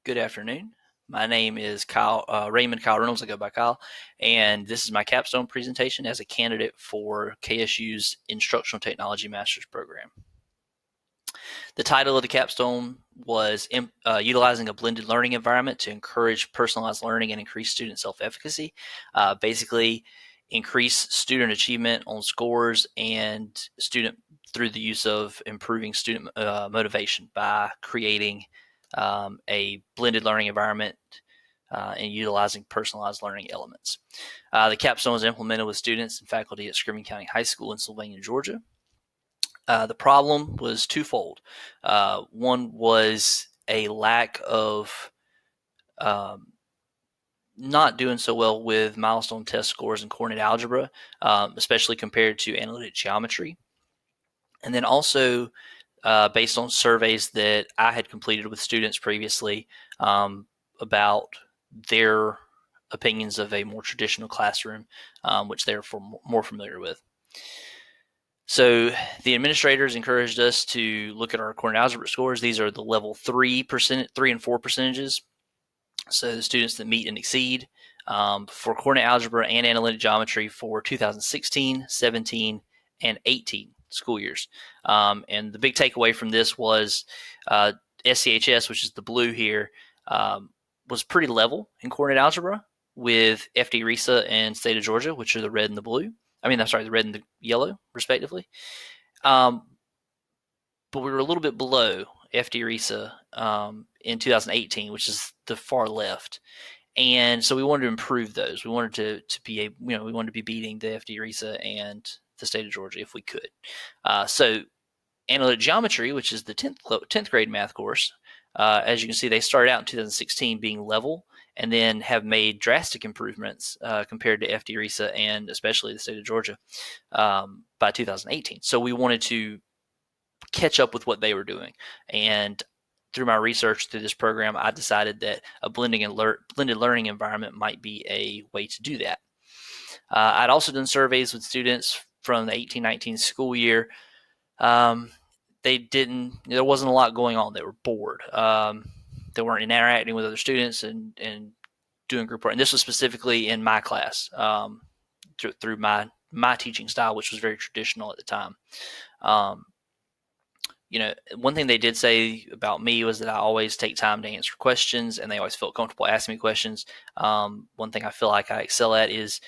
Good afternoon. My name is Raymond Kyle Reynolds. I go by Kyle, and this is my capstone presentation as a candidate for KSU's Instructional Technology Master's Program. The title of the capstone was Utilizing a Blended Learning Environment to Encourage Personalized Learning and Increase Student Self-Efficacy. Basically, increase student achievement on scores and student through the use of improving student motivation by creating a blended learning environment and utilizing personalized learning elements. The capstone was implemented with students and faculty at Screaming County High School in Sylvania, Georgia. The problem was twofold. One was a lack of not doing so well with milestone test scores in coordinate algebra, especially compared to analytic geometry. And then also, based on surveys that I had completed with students previously about their opinions of a more traditional classroom, which they're more familiar with. So the administrators encouraged us to look at our coordinate algebra scores. These are the level 3 and 4 percentages. So the students that meet and exceed for coordinate algebra and analytic geometry for 2016, 17, and 18 school years. And the big takeaway from this was SCHS, which is the blue here, was pretty level in coordinate algebra with FD RISA and State of Georgia, which are the red and the blue. The red and the yellow, respectively. But we were a little bit below FD RISA in 2018, which is the far left. And so we wanted to improve those. We wanted to be we wanted to be beating the FD RISA and the State of Georgia if we could. So analytic geometry, which is the 10th grade math course, as you can see, they started out in 2016 being level, and then have made drastic improvements compared to FD RISA and especially the State of Georgia by 2018. So we wanted to catch up with what they were doing. And through my research through this program, I decided that a blended learning environment might be a way to do that. I'd also done surveys with students from the 18-19 school year. There wasn't a lot going on. They were bored. They weren't interacting with other students and doing group work. And this was specifically in my class through my teaching style, which was very traditional at the time. One thing they did say about me was that I always take time to answer questions, and they always felt comfortable asking me questions. One thing I feel like I excel at is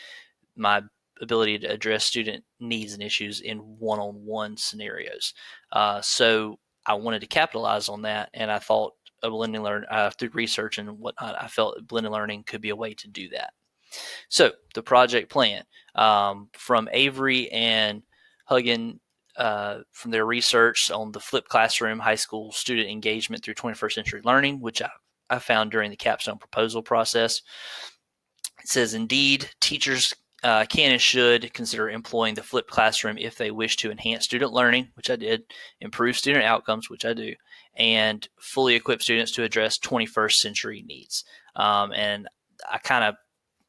my ability to address student needs and issues in one-on-one scenarios. So I wanted to capitalize on that, and I thought a blended learning through research and whatnot, I felt blended learning could be a way to do that. So the project plan from Avery and Huggin from their research on the flipped classroom high school student engagement through 21st century learning, which I found during the capstone proposal process. It says, indeed, teachers can and should consider employing the flipped classroom if they wish to enhance student learning, which I did, improve student outcomes, which I do, and fully equip students to address 21st century needs. And I kind of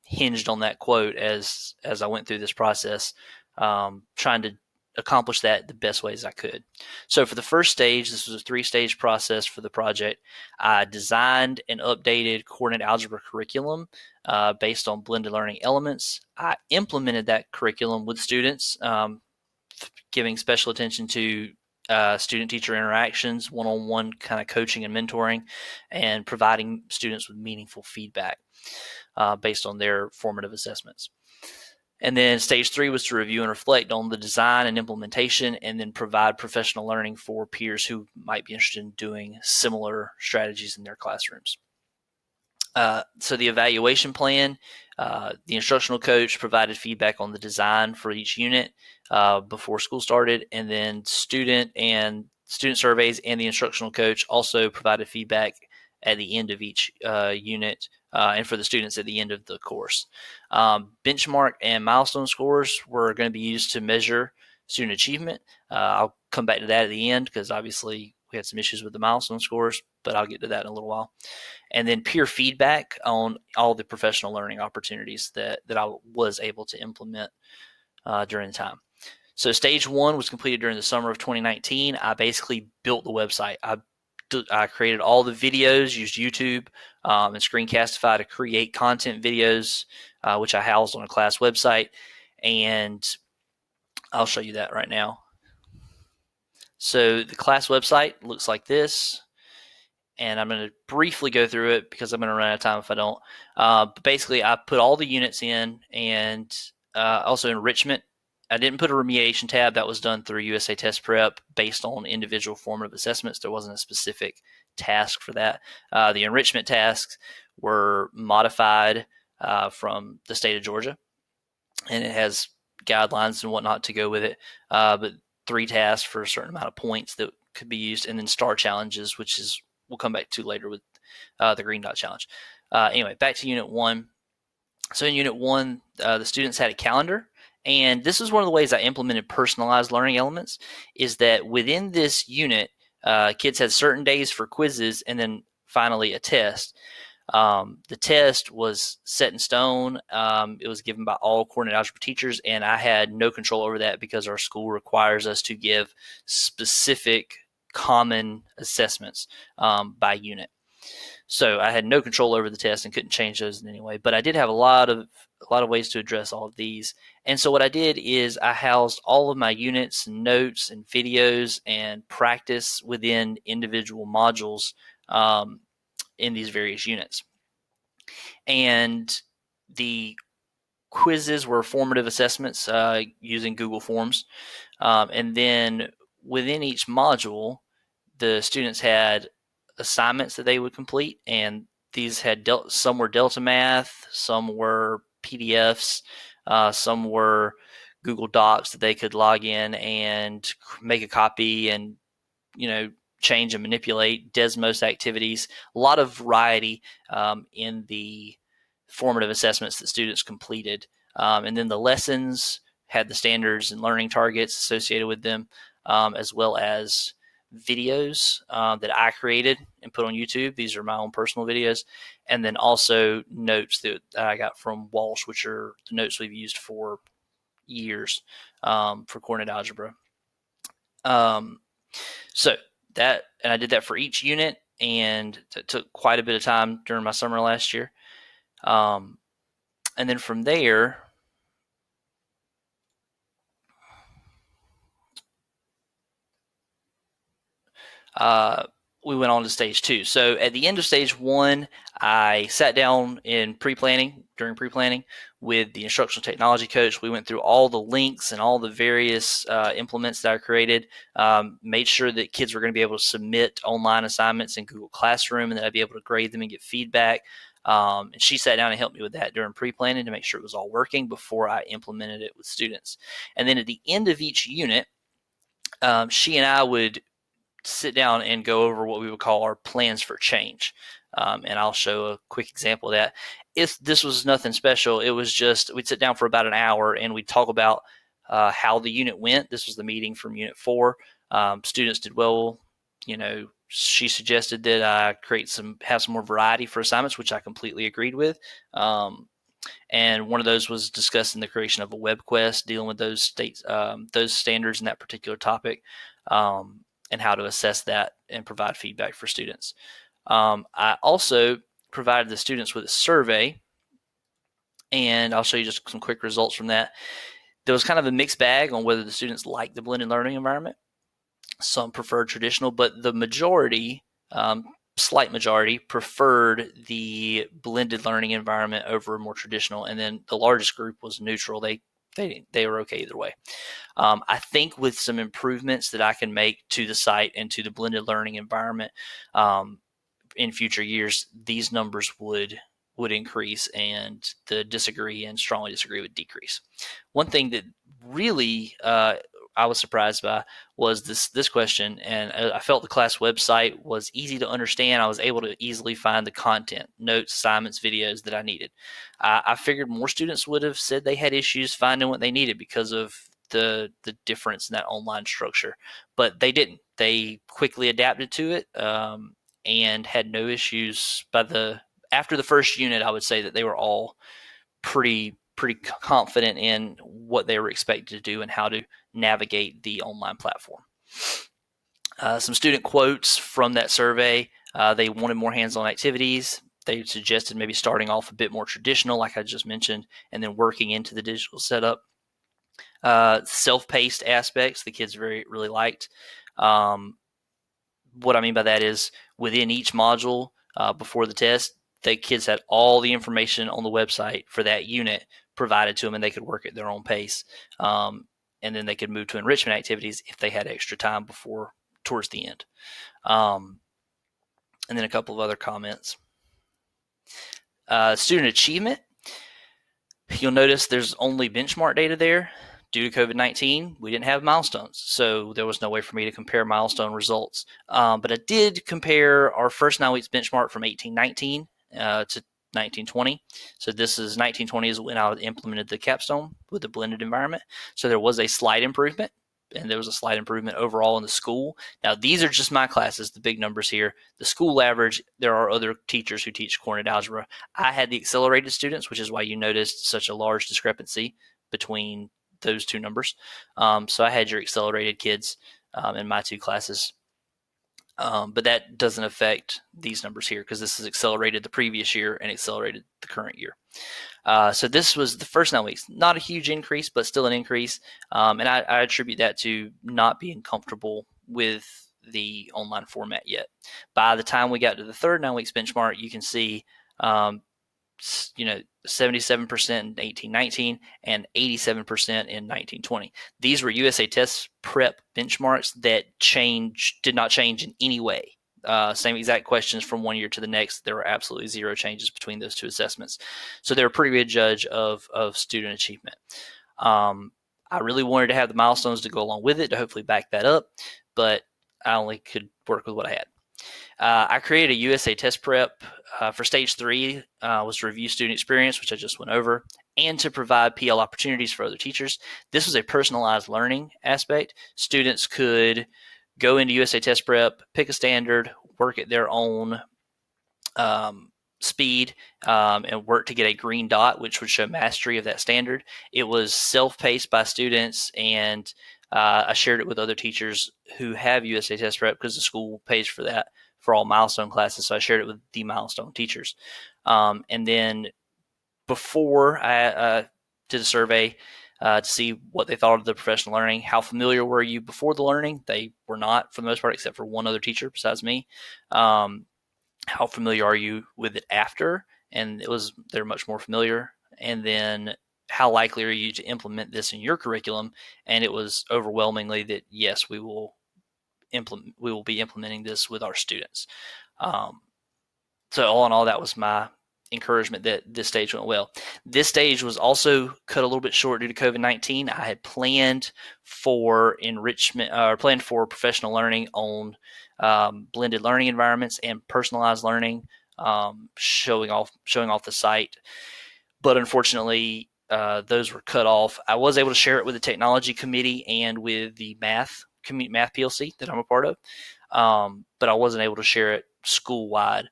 hinged on that quote as I went through this process, trying to accomplish that the best ways I could. So for the first stage, this was a 3-stage process for the project. I designed and updated coordinate algebra curriculum based on blended learning elements. I implemented that curriculum with students, giving special attention to student-teacher interactions, one-on-one kind of coaching and mentoring, and providing students with meaningful feedback based on their formative assessments. And then stage 3 was to review and reflect on the design and implementation, and then provide professional learning for peers who might be interested in doing similar strategies in their classrooms. So the evaluation plan, the instructional coach provided feedback on the design for each unit before school started, and then student surveys and the instructional coach also provided feedback at the end of each unit and for the students at the end of the course. Benchmark and milestone scores were going to be used to measure student achievement. I'll come back to that at the end because obviously we had some issues with the milestone scores, but I'll get to that in a little while. And then peer feedback on all the professional learning opportunities that I was able to implement during the time. So stage 1 was completed during the summer of 2019. I basically built the website. I I created all the videos, used YouTube and Screencastify to create content videos, which I housed on a class website. And I'll show you that right now. So the class website looks like this. And I'm going to briefly go through it because I'm going to run out of time if I don't. But basically, I put all the units in, and also enrichment. I didn't put a remediation tab. That was done through USA Test Prep based on individual formative assessments. There wasn't a specific task for that. The enrichment tasks were modified from the state of Georgia, and it has guidelines and whatnot to go with it. But 3 tasks for a certain amount of points that could be used, and then star challenges, which is we'll come back to later with the green dot challenge. Anyway, back to Unit 1. So in Unit 1, the students had a calendar, and this is one of the ways I implemented personalized learning elements, is that within this unit, kids had certain days for quizzes and then finally a test. The test was set in stone. It was given by all coordinated algebra teachers, and I had no control over that because our school requires us to give specific common assessments by unit. So I had no control over the test and couldn't change those in any way. But I did have a lot of ways to address all of these. And so what I did is I housed all of my units and notes and videos and practice within individual modules in these various units. And the quizzes were formative assessments using Google Forms. And then within each module, the students had assignments that they would complete, and these had some were Delta Math, some were PDFs, some were Google Docs that they could log in and make a copy and change and manipulate, Desmos activities, a lot of variety in the formative assessments that students completed. And then the lessons had the standards and learning targets associated with them, as well as videos that I created and put on YouTube. These are my own personal videos. And then also notes that I got from Walsh, which are the notes we've used for years for coordinated algebra. So that, and I did that for each unit, and it took quite a bit of time during my summer last year. And then from there, we went on to stage 2. So at the end of stage 1, I sat down in during pre-planning with the instructional technology coach. We went through all the links and all the various implements that I created, made sure that kids were going to be able to submit online assignments in Google Classroom, and that I'd be able to grade them and get feedback. And she sat down and helped me with that during pre-planning to make sure it was all working before I implemented it with students. And then at the end of each unit, she and I would sit down and go over what we would call our plans for change. And I'll show a quick example of that. This was nothing special. It was just, we'd sit down for about an hour and we'd talk about how the unit went. This was the meeting from Unit 4. Students did well. She suggested that I have some more variety for assignments, which I completely agreed with. And one of those was discussing the creation of a web quest, dealing with those standards in that particular topic. And how to assess that and provide feedback for students. I also provided the students with a survey, and I'll show you just some quick results from that. There was kind of a mixed bag on whether the students liked the blended learning environment. Some preferred traditional, but the majority, slight majority, preferred the blended learning environment over a more traditional, and then the largest group was neutral. They were okay either way. I think with some improvements that I can make to the site and to the blended learning environment in future years, these numbers would increase, and the disagree and strongly disagree would decrease. One thing that really I was surprised by was this question, and I felt the class website was easy to understand. I was able to easily find the content, notes, assignments, videos that I needed. I figured more students would have said they had issues finding what they needed because of the difference in that online structure, but they didn't. They quickly adapted to it and had no issues. After the first unit, I would say that they were all pretty confident in what they were expected to do and how to navigate the online platform. Some student quotes from that survey. They wanted more hands-on activities. They suggested maybe starting off a bit more traditional, like I just mentioned, and then working into the digital setup. Self-paced aspects the kids really liked. What I mean by that is within each module before the test, the kids had all the information on the website for that unit provided to them, and they could work at their own pace. And then they could move to enrichment activities if they had extra time towards the end. And then a couple of other comments. Student achievement. You'll notice there's only benchmark data there. Due to COVID-19, we didn't have milestones, so there was no way for me to compare milestone results. But I did compare our first 9 weeks benchmark from 1819 to 1920. So this is 1920 is when I implemented the Capstone with the blended environment. So there was a slight improvement, and there was a slight improvement overall in the school. Now, these are just my classes, the big numbers here. The school average, there are other teachers who teach coordinate algebra. I had the accelerated students, which is why you noticed such a large discrepancy between those two numbers. So I had your accelerated kids in my 2 classes. But that doesn't affect these numbers here because this is accelerated the previous year and accelerated the current year. So this was the first 9 weeks. Not a huge increase, but still an increase. And I attribute that to not being comfortable with the online format yet. By the time we got to the third 9 weeks benchmark, you can see 77% in 1819 and 87% in 1920. These were USA Test Prep benchmarks that did not change in any way. Same exact questions from one year to the next. There were absolutely zero changes between those 2 assessments. So they're a pretty good judge of student achievement. I really wanted to have the milestones to go along with it to hopefully back that up, but I only could work with what I had. I created a USA Test Prep for stage 3 was to review student experience, which I just went over, and to provide PL opportunities for other teachers. This was a personalized learning aspect. Students could go into USA Test Prep, pick a standard, work at their own speed, and work to get a green dot, which would show mastery of that standard. It was self-paced by students, and I shared it with other teachers who have USA Test Prep because the school pays for that for all milestone classes. So I shared it with the milestone teachers. And then before I did a survey to see what they thought of the professional learning, how familiar were you before the learning? They were not for the most part, except for one other teacher besides me. How familiar are you with it after? And they're much more familiar. And then how likely are you to implement this in your curriculum? And it was overwhelmingly that yes, we will be implementing this with our students. So all in all, that was my encouragement that this stage went well. This stage was also cut a little bit short due to COVID-19. I had planned for planned for professional learning on blended learning environments and personalized learning, showing off the site. But unfortunately, those were cut off. I was able to share it with the technology committee and with the math PLC that I'm a part of, but I wasn't able to share it school-wide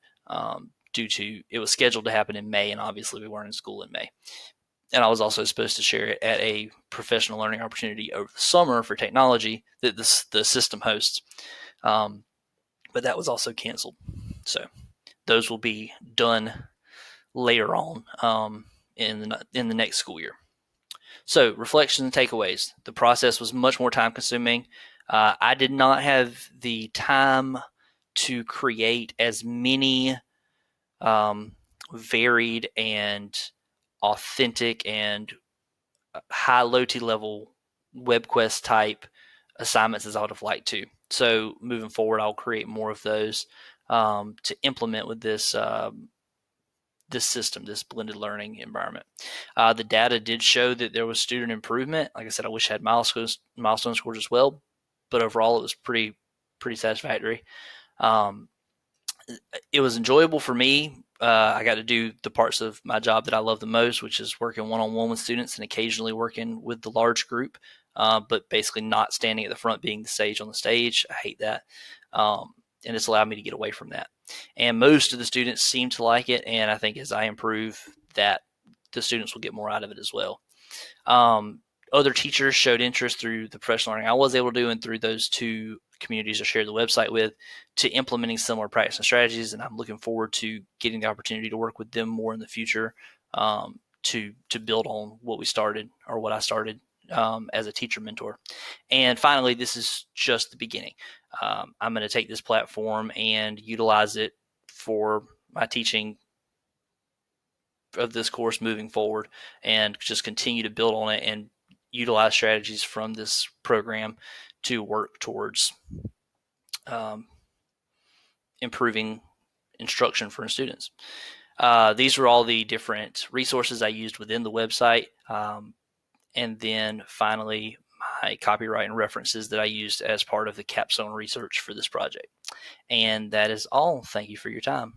due to it was scheduled to happen in May, and obviously we weren't in school in May. And I was also supposed to share it at a professional learning opportunity over the summer for technology that the system hosts, but that was also canceled. So those will be done later on in the next school year. So reflections and takeaways. The process was much more time consuming. I did not have the time to create as many varied and authentic and high low-T level WebQuest type assignments as I would have liked to. So moving forward, I'll create more of those to implement with this system, this blended learning environment. The data did show that there was student improvement. Like I said, I wish I had milestone scores as well, but overall it was pretty satisfactory. It was enjoyable for me. I got to do the parts of my job that I love the most, which is working one-on-one with students and occasionally working with the large group, but basically not standing at the front being the sage on the stage. I hate that. And it's allowed me to get away from that. And most of the students seem to like it, and I think as I improve that, the students will get more out of it as well. Other teachers showed interest through the professional learning I was able to do and through those 2 communities I share the website with, to implementing similar practice and strategies. And I'm looking forward to getting the opportunity to work with them more in the future, to build on what we started, or what I started, as a teacher mentor. And finally, this is just the beginning. I'm going to take this platform and utilize it for my teaching of this course moving forward, and just continue to build on it and utilize strategies from this program to work towards improving instruction for students. These are all the different resources I used within the website. And then finally, my copyright and references that I used as part of the Capstone research for this project. And that is all. Thank you for your time.